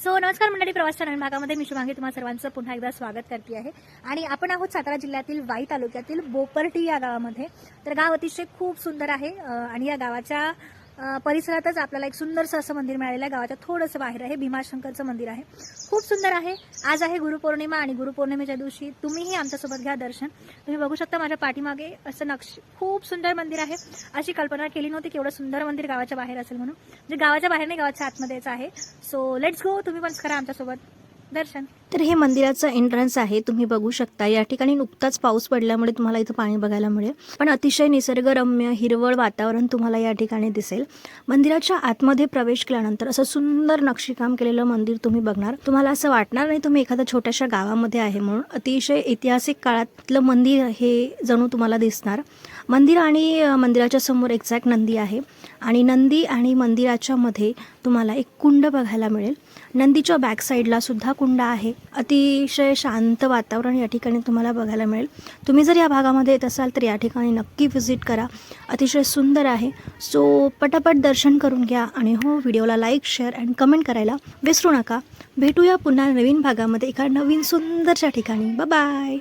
So नमस्कार मंडळी, प्रवासच्या नवीन भागामध्ये मी शुभांगी तुम्हा सर्वांचं पुन्हा एकदा स्वागत करते आहे. आणि आपण आहोत सातारा जिल्ह्यातील वाई तालुक्यातील बोपर्टी या गावामध्ये. तर गाव अतिशय खूप सुंदर आहे आणि या गावाच्या परिसरातच आपल्याला एक सुंदरसं असं मंदिर मिळालेलं आहे. गावाच्या थोडंसं बाहेर आहे भीमाशंकरचं मंदिर आहे, खूप सुंदर आहे. आज आहे गुरुपौर्णिमा आणि गुरुपौर्णिमेच्या दिवशी तुम्हीही आमच्यासोबत घ्या दर्शन. तुम्ही बघू शकता माझ्या पाठीमागे असं खूप सुंदर मंदिर आहे. अशी कल्पना केली नव्हती की एवढं सुंदर मंदिर गावाच्या बाहेर असेल म्हणून. म्हणजे गावाच्या बाहेर नाही, गावाच्या आतमध्येच आहे. सो लेट्स गो, तुम्ही पण करा आमच्यासोबत दर्शन. तर हे मंदिराचं एंट्रन्स आहे, तुम्ही बघू शकता. या ठिकाणी नुकताच पाऊस पडल्यामुळे तुम्हाला इथं पाणी बघायला मिळेल, पण अतिशय निसर्गरम्य हिरवळ वातावरण तुम्हाला या ठिकाणी दिसेल. मंदिराच्या आतमध्ये प्रवेश केल्यानंतर असं सुंदर नक्षीकाम केलेलं मंदिर तुम्ही बघणार. तुम्हाला असं वाटणार नाही तुम्ही एखाद्या छोट्याशा गावामध्ये आहे म्हणून. अतिशय ऐतिहासिक काळातलं मंदिर हे जणू तुम्हाला दिसणार. मंदिर आणि मंदिराच्या समोर एक्झॅक्ट नंदी आहे आणि नंदी आणि मंदिराच्या मध्ये तुम्हाला एक कुंड बघायला मिळेल. नंदीच्या बॅक साईडला सुद्धा कुंड आहे. अतिशय शांत वातावरण या ठिकाणी तुम्हाला बघायला मिळेल. तुम्ही जर या भागामध्ये येत असाल तर या ठिकाणी नक्की व्हिजिट करा, अतिशय सुंदर आहे. सो पटापट दर्शन करून घ्या आणि हो, व्हिडिओला लाईक, शेअर अँड कमेंट करायला विसरू नका. भेटूया पुन्हा नवीन भागामध्ये एका नवीन सुंदरशा ठिकाणी. Bye bye.